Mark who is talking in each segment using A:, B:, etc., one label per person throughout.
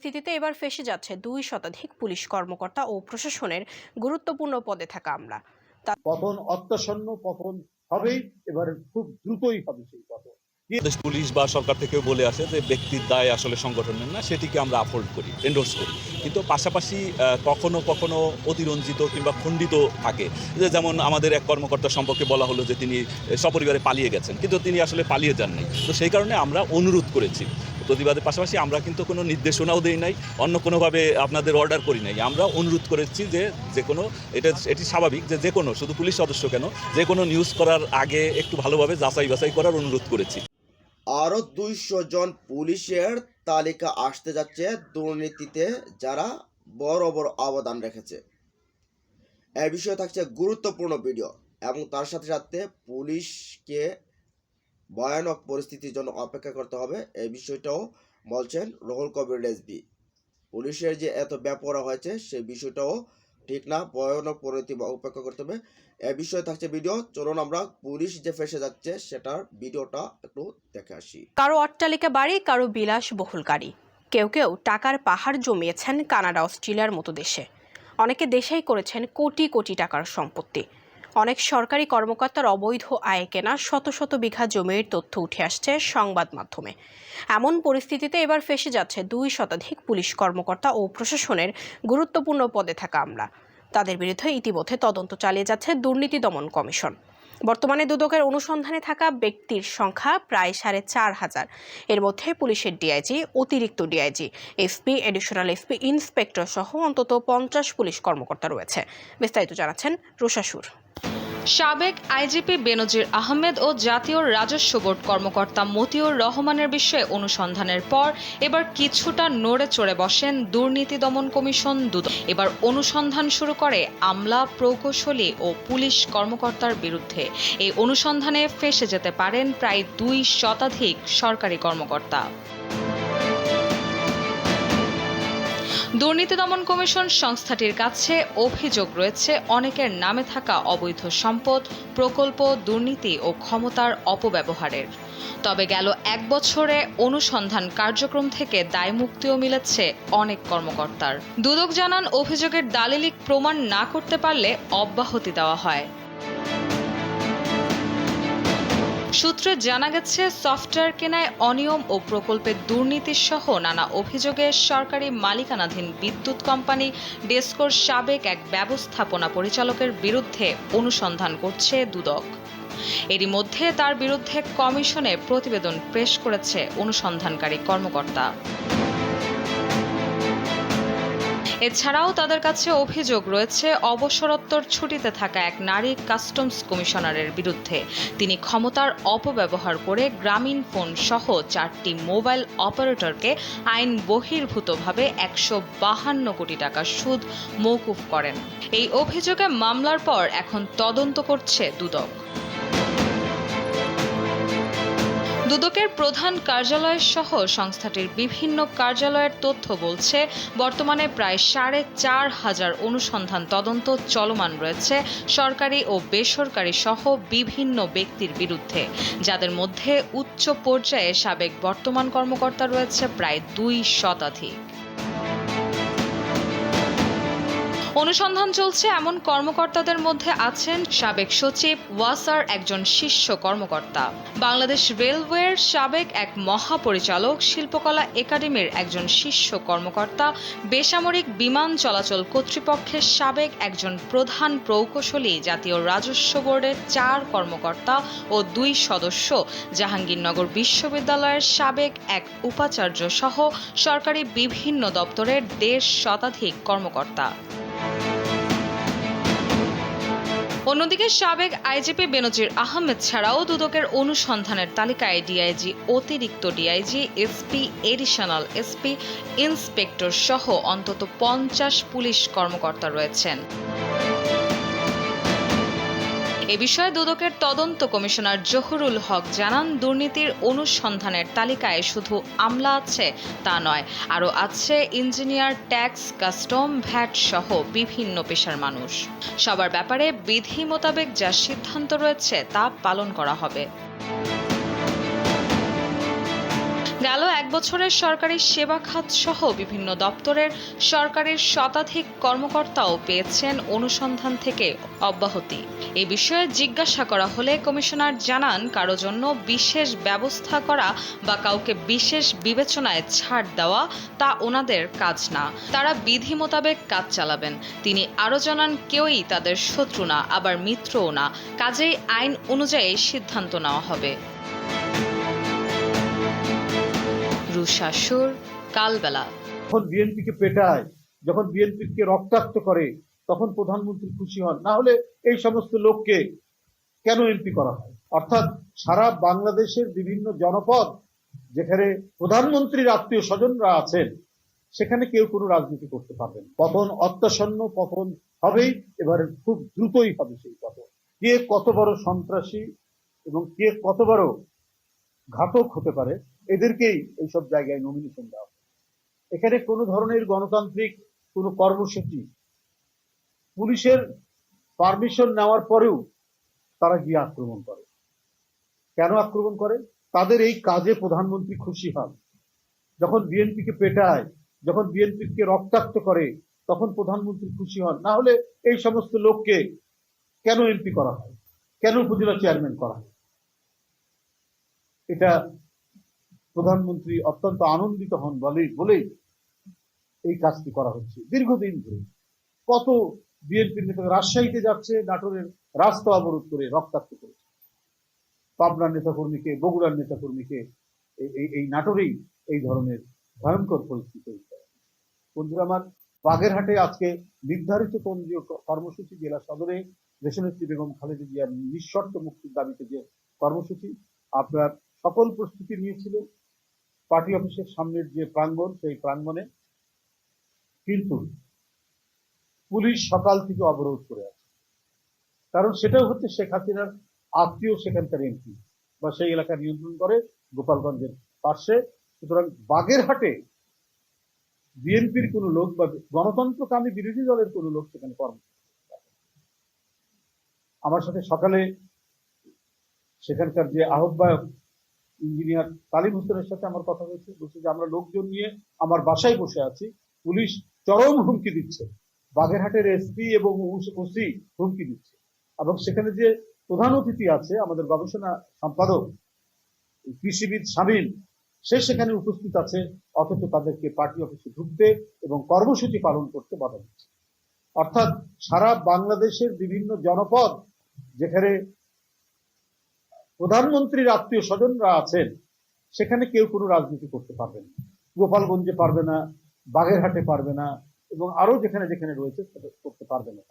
A: স্থিতিতে এবার ফেঁসে যাচ্ছে 2 শতাধিক পুলিশ কর্মকর্তা ও প্রশাসনের গুরুত্বপূর্ণ পদে থাকা আমলা।
B: পতন অত্যাসন্ন পতন হবেই, এবার খুব দ্রুতই হবে সেই পতন।
C: দেশ পুলিশ বা সরকার থেকেও বলে আসে যে ব্যক্তির দায় আসলে সংগঠনের না, সেটিকে আমরা আপহোল্ড করি, এন্ডোর্স করি। কিন্তু পাশাপাশি কখনো কখনো অতিরঞ্জিত কিংবা খণ্ডিত থাকে, যেমন আমাদের এক কর্মকর্তা সম্পর্কে বলা হলো যে তিনি সপরিবারে পালিয়ে গেছেন, কিন্তু তিনি আসলে পালিয়ে যাননি। তো সেই কারণে আমরা অনুরোধ করেছি প্রতিবাদের পাশাপাশি আমরা কিন্তু কোনো নির্দেশনাও দেই নাই, অন্য কোনোভাবে আপনাদের অর্ডার করি নাই। আমরা অনুরোধ করেছি যে কোনো এটি স্বাভাবিক যে কোনো, শুধু পুলিশ সদস্য কেন, যে কোনো নিউজ করার আগে একটু ভালোভাবে যাচাই বাছাই করার অনুরোধ করেছি।
D: আরও 200 জন পুলিশের তালিকা আসতে যাচ্ছে দুর্নীতিতে যারা বড় বড় অবদান রেখেছে। এ বিষয়ে থাকছে গুরুত্বপূর্ণ ভিডিও এবং তার সাথে সাথে পুলিশকে ভয়ানক পরিস্থিতির জন্য অপেক্ষা করতে হবে, এই বিষয়টাও বলছেন রুহুল কবির রেজভী। পুলিশের যে এত বেপরোয়া হয়েছে সেই বিষয়টাও ঠিক না, ভয়ানক পরিণতি অপেক্ষা করতে হবে। এ বিষয়ে থাকছে ভিডিও, চলুন আমরা পুলিশ যে ফেসে যাচ্ছে সেটার ভিডিওটা একটু দেখে আসি।
A: কারো অট্টালিকা বাড়ি, কারো বিলাসবহুল গাড়ি, কেউ কেউ টাকার পাহাড় জমিয়েছেন কানাডা, অস্ট্রেলিয়ার মতো দেশে। অনেকে দেশেই করেছেন কোটি কোটি টাকার সম্পত্তি। অনেক সরকারি কর্মকর্তার অবৈধ আয়ে কেনা শত শত বিঘা জমির তথ্য উঠে আসছে সংবাদ মাধ্যমে। এমন পরিস্থিতিতে এবার ফেঁসে যাচ্ছে 2 শতাধিক পুলিশ কর্মকর্তা ও প্রশাসনের গুরুত্বপূর্ণ পদে থাকা আমলা। তাদের বিরুদ্ধে ইতিমধ্যে তদন্ত চালিয়ে যাচ্ছে দুর্নীতি দমন কমিশন। বর্তমানে দুদকের অনুসন্ধানে থাকা ব্যক্তির সংখ্যা প্রায় 4,500। এর মধ্যে পুলিশের ডিআইজি, অতিরিক্ত DIG, SP, additional SP, inspector সহ অন্তত 50 পুলিশ কর্মকর্তা রয়েছে। বিস্তারিত জানাচ্ছেন রুশাসুর।
E: সাবেক আইজিপি বেনজির আহমেদ ও জাতীয় রাজস্ব বোর্ড কর্মকর্তা মতিউর রহমানের বিষয়ে অনুসন্ধানের পর এবার কিছুটা নড়ে চড়ে বসেন দুর্নীতি দমন কমিশন দুদক। এবার অনুসন্ধান শুরু করে আমলা, প্রকৌশলী ও পুলিশ কর্মকর্তার বিরুদ্ধে। এই অনুসন্ধানে ফেঁসে যেতে পারেন প্রায় 2 শতাধিক সরকারি কর্মকর্তা। দুর্নীতি দমন কমিশন সংস্থাটির কাছে অভিযোগ রয়েছে অনেকের নামে থাকা অবৈধ সম্পদ, প্রকল্প, দুর্নীতি ও ক্ষমতার অপব্যবহারের। তবে গেল 1 বছরে অনুসন্ধান কার্যক্রম থেকে দায়মুক্তিও মিলেছে অনেক কর্মকর্তার। দুদক জানান, অভিযোগের দালিলিক প্রমাণ না করতে পারলে অব্যাহতি দেওয়া হয়। সূত্রে জানা গেছে, সফটওয়্যার কেনায় অনিয়ম ও প্রকল্পের দুর্নীতি সহ নানা অভিযোগে সরকারি মালিকানাধীন বিদ্যুৎ কোম্পানি ডেসকোর সাবেক এক ব্যবস্থাপনা পরিচালকের বিরুদ্ধে অনুসন্ধান করছে দুদক। এরই মধ্যে তার বিরুদ্ধে কমিশনে প্রতিবেদন পেশ করেছে অনুসন্ধানকারী কর্মকর্তা। এছাড়াও তাদের কাছে অভিযোগ রয়েছে অবসরোত্তর ছুটিতে থাকা এক নারী কাস্টমস কমিশনারের বিরুদ্ধে। তিনি ক্ষমতার অপব্যবহার করে গ্রামীণ ফোন সহ 4টি মোবাইল অপারেটরকে আইন বহির্ভূতভাবে 152 কোটি টাকা সুদ মওকুফ করেন। এই অভিযোগে মামলার পর এখন তদন্ত করছে দুদক। দুদকের প্রধান কার্যালয় সহ সংস্থাটির বিভিন্ন কার্যালয়ের তথ্য বলছে, বর্তমানে প্রায় 4,500 অনুসন্ধান তদন্ত চলমান রয়েছে সরকারি ও বেসরকারি সহ বিভিন্ন ব্যক্তির বিরুদ্ধে, যাদের মধ্যে উচ্চ পর্যায়ে সাবেক বর্তমান কর্মকর্তা রয়েছে প্রায় 2 শতাধিক। অনুসন্ধান চলছে এমন কর্মকর্তাদের মধ্যে আছেন সাবেক সচিব ওয়াসার একজন শীর্ষ কর্মকর্তা, বাংলাদেশ রেলওয়ের সাবেক এক মহাপরিচালক, শিল্পকলা একাডেমির একজন শীর্ষ কর্মকর্তা, বেসামরিক বিমান চলাচল কর্তৃপক্ষের সাবেক একজন প্রধান প্রকৌশলী, জাতীয় রাজস্ব বোর্ডের 4 কর্মকর্তা ও 2 সদস্য, জাহাঙ্গীরনগর বিশ্ববিদ্যালয়ের সাবেক এক উপাচার্য সহ সরকারি বিভিন্ন দপ্তরের 1.5 শতাধিক কর্মকর্তা। অন্যদিকে সাবেক আইজিপি বেনজির আহমেদ ছাড়াও দুদকের অনুসন্ধানের তালিকায় ডিআইজি, অতিরিক্ত DIG, SP, additional SP, inspector সহ অন্তত 50 পুলিশ কর্মকর্তা রয়েছেন। এ বিষয়ে দুদকের তদন্ত কমিশনার জহুরুল হক জানান, দুর্নীতির অনুসন্ধানের তালিকায় শুধু আমলা আছে তা নয়, আরও আছে ইঞ্জিনিয়ার, ট্যাক্স, কাস্টম, ভ্যাট সহ বিভিন্ন পেশার মানুষ। সবার ব্যাপারে বিধি মোতাবেক যা সিদ্ধান্ত রয়েছে তা পালন করা হবে। গেল এক বছরের সরকারি সেবা খাত সহ বিভিন্ন দপ্তরের সরকারের শতাধিক কর্মকর্তাও পেয়েছেন অনুসন্ধান থেকে অব্যাহতি। এ বিষয়ে জিজ্ঞাসা করা হলে কমিশনার জানান, কারো জন্য বিশেষ ব্যবস্থা করা বা কাউকে বিশেষ বিবেচনায় ছাড় দেওয়া তা ওনাদের কাজ না। তারা বিধি মোতাবেক কাজ চালাবেন। তিনি আরও জানান, কেউই তাদের শত্রু না, আবার মিত্রও না, কাজেই আইন অনুযায়ী সিদ্ধান্ত নেওয়া হবে। রুশা সুর, কালবেলা।
B: যখন বিএনপিকে পেটায়, যখন বিএনপিকে রক্তাক্ত করে, তখন প্রধানমন্ত্রী খুশি হন, না হলে এই সমস্ত লোককে কেন এমপি করা হয়? অর্থাৎ সারা বাংলাদেশের বিভিন্ন জনপদ যেখানে প্রধানমন্ত্রীর আত্মীয় স্বজনরা আছেন, সেখানে কেউ কোনো রাজনীতি করতে পারবেন। পতন অত্যাসন্ন, পতন হবেই, এবারে খুব দ্রুতই হবে সেই পতন। কে কত বড় সন্ত্রাসী এবং কে কত বড় ঘাতক হতে পারে, এদেরকেই এইসব জায়গায় নমিনেশন দেওয়া হয়। এখানে কোনো ধরনের গণতান্ত্রিক কোনো কর্মসূচি, পুলিশের পারমিশন নেওয়ার পরেও তারা গিয়ে আক্রমণ করে। কেন আক্রমণ করে? তাদের এই কাজে প্রধানমন্ত্রী খুশি হন। যখন বিএনপিকে পেটায়, যখন বিএনপিকে রক্তাক্ত করে, তখন প্রধানমন্ত্রী খুশি হন, না হলে এই সমস্ত লোককে কেন এমপি করা হয়, কেন উপজেলা চেয়ারম্যান করা হয়? এটা প্রধানমন্ত্রী অত্যন্ত আনন্দিত হন বলেই এই কাজটি করা হচ্ছে দীর্ঘদিন ধরে। কত বিএনপির নেতা রাজশাহীতে যাচ্ছে, নাটোরের রাস্তা অবরোধ করে রক্তাক্ত করেছে। পাবনার নেতাকর্মীকে, বগুড়ার নেতাকর্মীকে এই নাটোরেই এই ধরনের ভয়ঙ্কর পরিস্থিতি। বন্ধুরা আমার, বাগেরহাটে আজকে নির্ধারিত কেন্দ্রীয় কর্মসূচি, জেলা সদরে দেশনেত্রী বেগম খালেদা জিয়ার নিঃশর্ত মুক্তির দাবিতে যে কর্মসূচি, আপনার সকল প্রস্তুতি নিয়েছিল পার্টি অফিসের সামনের যে প্রাঙ্গণ, সেই প্রাঙ্গণে কিন্তু পুলিশ সকাল থেকে অবরোধ করে আছে। কারণ সেটাও হচ্ছে শেখ হাসিনার আত্মীয় সেখানকার এমপি বা সেই এলাকা নিয়ন্ত্রণ করে গোপালগঞ্জের পাশে। সুতরাং বাগেরহাটে বিএনপির কোন লোক বা গণতন্ত্রকামী বিরোধী দলের কোন লোক সেখানে কর্মসূচি। আমার সাথে সকালে সেখানকার যে আহ্বায়ক ইঞ্জিনিয়ার তালিম হোসেনের সাথে আমার কথা হয়েছে। বলছে যে আমরা লোকজন নিয়ে আমার বাসায় বসে আছি, পুলিশ চরম হুমকি দিচ্ছে, বাগেরহাটের এসপি এবং ওসি হুমকি দিচ্ছে, এবং সেখানে যে প্রধান অতিথি আছে আমাদের গবেষণা সম্পাদক কৃষিবিদ শামীম, সে সেখানে উপস্থিত আছে, অথচ তাদেরকে পার্টি অফিসে ঢুকতে এবং কর্মসূচি পালন করতে বাধা দিচ্ছে। অর্থাৎ সারা বাংলাদেশের বিভিন্ন জনপদ যেখানে প্রধানমন্ত্রীর আত্মীয় স্বজনরা আছেন, সেখানে কেউ কোনো রাজনীতি করতে পারবেন না। গোপালগঞ্জে পারবে না, বাগেরহাটে পারবে না, এবং আরো যেখানে যেখানে রয়েছে করতে পারবে না।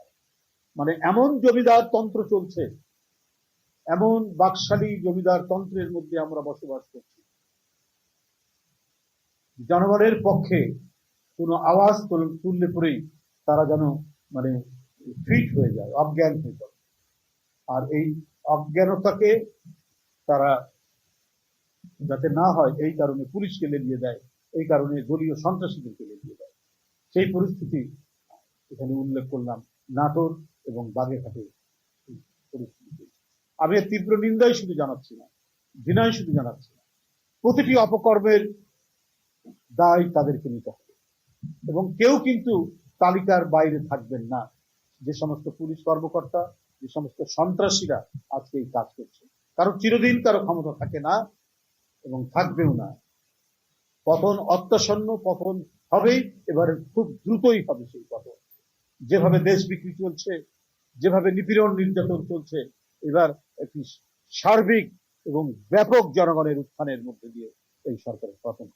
B: মানে এমন জমিদার তন্ত্র চলছে, এমন বাকশালী জমিদার তন্ত্রের মধ্যে আমরা বসবাস করছি। জনগণের পক্ষে কোনো আওয়াজ তুললে পরেই তারা যেন মানে ফিট হয়ে যায়, অজ্ঞান হয়ে যায়। আর এই অজ্ঞানতাকে তারা যাতে না হয়, এই কারণে পুলিশকে লেলিয়ে দেয়, এই কারণে দলীয় সন্ত্রাসীদেরকে লেলিয়ে দেয়। সেই পরিস্থিতি এখানে উল্লেখ করলাম নাটোর এবং বাগেরহাটের পরিস্থিতি। আমি এর তীব্র নিন্দাই শুধু জানাচ্ছি না, ঘৃণাই শুধু জানাচ্ছি না, প্রতিটি অপকর্মের দায় তাদেরকে নিতে হবে, এবং কেউ কিন্তু তালিকার বাইরে থাকবেন না। যে সমস্ত পুলিশ কর্মকর্তা, যে সমস্ত সন্ত্রাসীরা আজকে এই কাজ করছে, কারো চিরদিন কারো ক্ষমতা থাকে না এবং থাকবেও না। পতন অত্যাসন্ন, পতন হবেই, এবারে খুব দ্রুতই হবে সেই পতন। যেভাবে দেশ বিক্রি চলছে, যেভাবে নিপীড়ন নির্যাতন চলছে, এবার একটি সার্বিক এবং ব্যাপক জনগণের উত্থানের মধ্যে দিয়ে এই সরকারের পতন।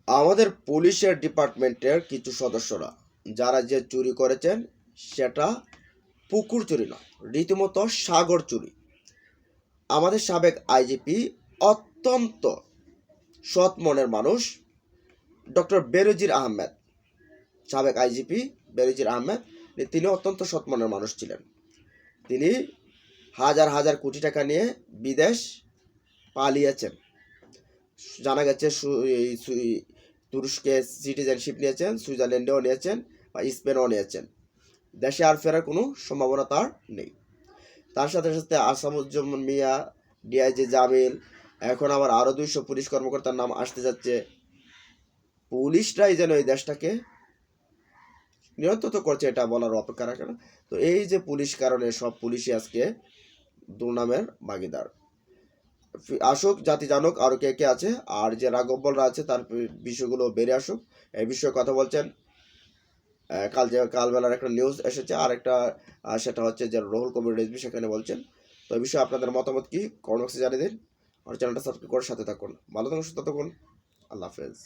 D: আমাদের পুলিশের ডিপার্টমেন্টের কিছু সদস্যরা যারা যে চুরি করেছেন, সেটা পুকুর চুরি নয়, রীতিমতো সাগর চুরি। আমাদের সাবেক আইজিপি অত্যন্ত সৎ মনের মানুষ ডক্টর বেনজির আহমেদ, সাবেক আইজিপি বেনজির আহমেদ, তিনি অত্যন্ত সৎ মনের মানুষ ছিলেন। তিনি হাজার হাজার কোটি টাকা নিয়ে বিদেশ পালিয়েছেন। জানা গেছে তুরস্কে সিটিজেনশিপ নিয়েছেন, সুইজারল্যান্ডেও নিয়েছেন বা স্পেনও নিয়েছেন। দেশে আর ফেরার কোনো সম্ভাবনা তার নেই। তার সাথে সাথে আসামুজ্জামান মিয়া, ডিআইজি জামিল, এখন আবার আরো 200 পুলিশ কর্মকর্তার নাম আসতে যাচ্ছে। পুলিশরাই যেন এই দেশটাকে নিয়ন্ত্রিত করছে, এটা বলার অপেক্ষা রাখে না। তো এই যে পুলিশ, কারণে সব পুলিশই আজকে দুর্নামের ভাগিদার। আসুক, জাতি জানুক আরো কে কে আছে, আর যে রাগব্বলরা আছে তার বিষয়গুলো বেড়ে আসুক। এই বিষয়ে কথা বলছেন কালবেলার একটা নিউজ এসেছে, আর একটা সেটা হচ্ছে যে রুহুল কবির রিজভী সেখানে বলছেন। তো এই বিষয়ে আপনাদের মতামত কি, কমেন্ট বক্সে জানিয়ে দিন। আর চ্যানেলটা সাবস্ক্রাইব করে সাথে থাকুন। ভালো থাকুন, সুস্থ থাকুন। আল্লাহ হাফেজ।